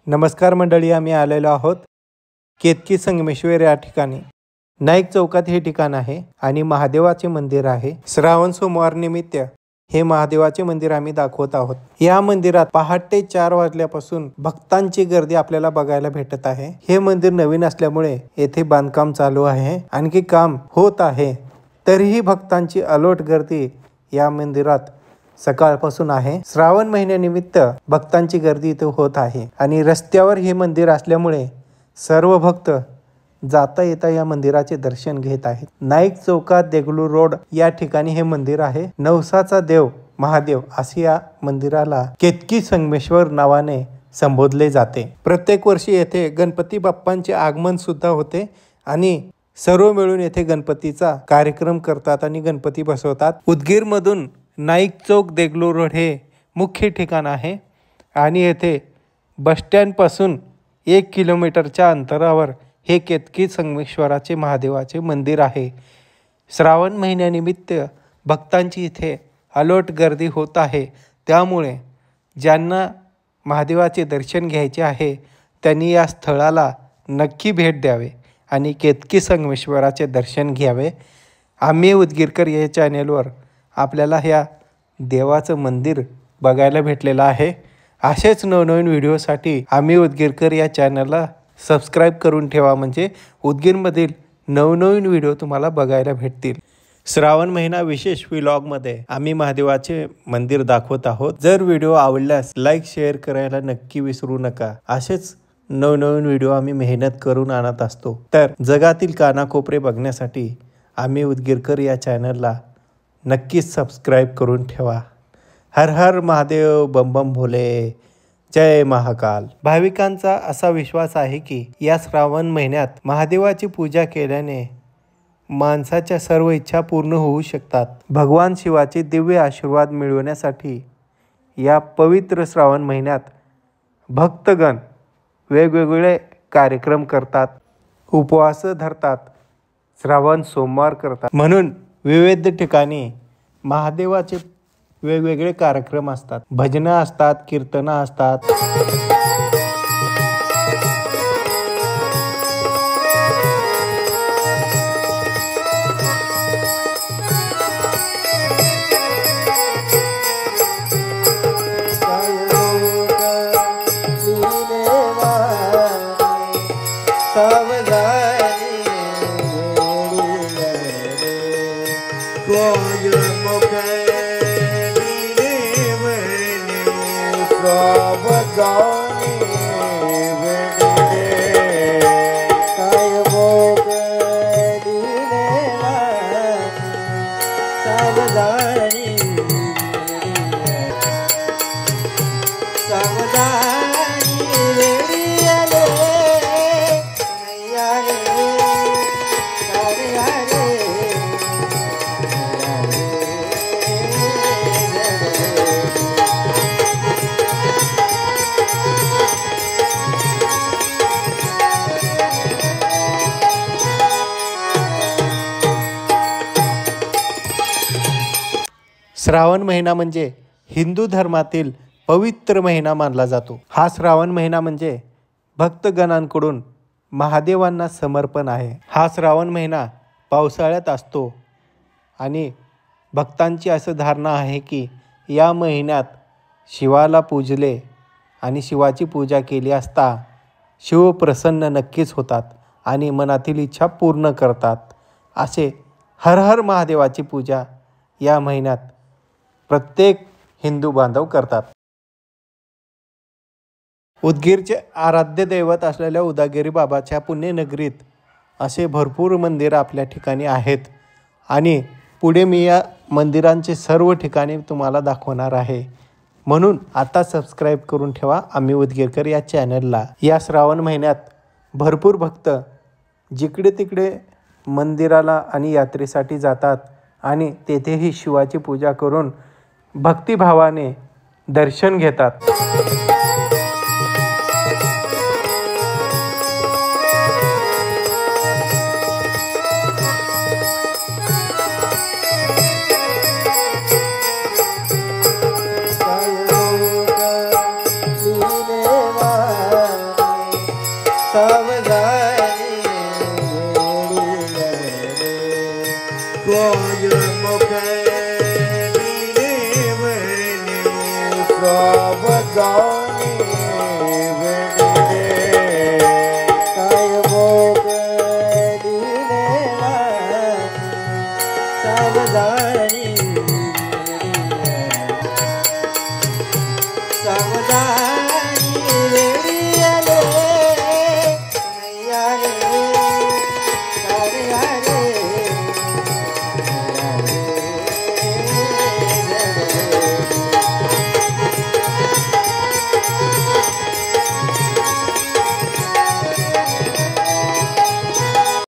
नमस्कार मंडळी, आम्ही आलेलो आहोत केतकी संगमेश्वर या ठिकाणी. नाईक चौकात हे ठिकाण आहे आणि महादेवाचे मंदिर आहे. श्रावण सोमवार निमित्त हे महादेवाचे मंदिर आम्ही दाखवत आहोत. या मंदिरात पहाटे 4 वाजल्यापासून भक्तांची गर्दी आपल्याला बघायला भेटत आहे. हे मंदिर नवीन असल्यामुळे येथे बांधकाम चालू आहे, आणखी काम होत आहे. तरीही भक्तांची अलोट गर्दी या मंदिरात सकाळपासून आहे. श्रावण महिन्यानिमित्त भक्तांची गर्दी इथे होत आहे आणि रस्त्यावर हे मंदिर असल्यामुळे सर्व भक्त जाता येता या मंदिराचे दर्शन घेत आहेत. नाईक चौकात देगलूर रोड या ठिकाणी हे मंदिर आहे. नवसाचा देव महादेव असे या मंदिराला केतकी संगमेश्वर नावाने संबोधले जाते. प्रत्येक वर्षी येथे गणपती बाप्पांचे आगमन सुद्धा होते आणि सर्व मिळून येथे गणपतीचा कार्यक्रम करतात आणि गणपती बसवतात. उदगीर मधून नाईक चौक देगलूर रोड हे मुख्य ठिकाण आहे आणि येथे बसस्टँड पासून 1 किलोमीटरच्या अंतरावर हे केतकी संगमेश्वराचे महादेवाचे मंदिर आहे. श्रावण महिन्यानिमित्त भक्तांची इथे अलोट गर्दी होत आहे. त्यामुळे ज्यांना महादेवाचे दर्शन घ्यायचे आहे त्यांनी या स्थळाला नक्की भेट द्यावे आणि केतकी संगमेश्वराचे दर्शन घ्यावे. आम्ही उदगीरकर या चॅनेलवर आपल्याला ह्या देवाचं मंदिर बघायला भेटलेलं आहे. असेच नवनवीन व्हिडिओसाठी आम्ही उदगीरकर या चॅनलला सबस्क्राईब करून ठेवा, म्हणजे उदगीरमधील नवनवीन व्हिडिओ तुम्हाला बघायला भेटतील. श्रावण महिना विशेष व्लॉगमध्ये आम्ही महादेवाचे मंदिर दाखवत आहोत. जर व्हिडिओ आवडल्यास लाईक शेअर करायला नक्की विसरू नका. असेच नवनवीन व्हिडिओ आम्ही मेहनत करून आणत असतो. तर जगातील कानाकोपरे बघण्यासाठी आम्ही उदगीरकर या चॅनलला नक्कीच सबस्क्राईब करून ठेवा. हर हर महादेव, बम बम भोले, जय महाकाल. भाविकांचा असा विश्वास आहे की या श्रावण महिन्यात महादेवाची पूजा केल्याने माणसाच्या सर्व इच्छा पूर्ण होऊ शकतात. भगवान शिवाचे दिव्य आशीर्वाद मिळवण्यासाठी या पवित्र श्रावण महिन्यात भक्तगण वेगवेगळे कार्यक्रम करतात, उपवास धरतात, श्रावण सोमवार करतात. म्हणून विविध ठिकाणी महादेवाचे वेगवेगळे कार्यक्रम असतात. भजनं असतात, कीर्तनं असतात. श्रावण महिना म्हणजे हिंदू धर्मातील पवित्र महिना मानला जातो. हा श्रावण महिना म्हणजे भक्तगणांकडून महादेवांना समर्पण आहे. हा श्रावण महिना पावसाळ्यात असतो आणि भक्तांची असं धारणा आहे की या महिन्यात शिवाला पूजले आणि शिवाची पूजा केली असता शिव प्रसन्न नक्कीच होतात आणि मनातील इच्छा पूर्ण करतात. असे हर हर महादेवाची पूजा या महिन्यात प्रत्येक हिंदू बांधव करतात. उदगीरचे आराध्य दैवत असलेल्या उदागिरी बाबाच्या पुण्यनगरीत असे भरपूर मंदिर आपल्या ठिकाणी आहेत आणि पुढे मी या मंदिरांचे सर्व ठिकाणे तुम्हाला दाखवणार आहे. म्हणून आता सबस्क्राईब करून ठेवा आम्ही उदगीरकर या चॅनलला. या श्रावण महिन्यात भरपूर भक्त जिकडे तिकडे मंदिराला आणि यात्रेसाठी जातात आणि तेथेही शिवाची पूजा करून भक्तिभावाने दर्शन घेतात. देवा प्रभ जाणे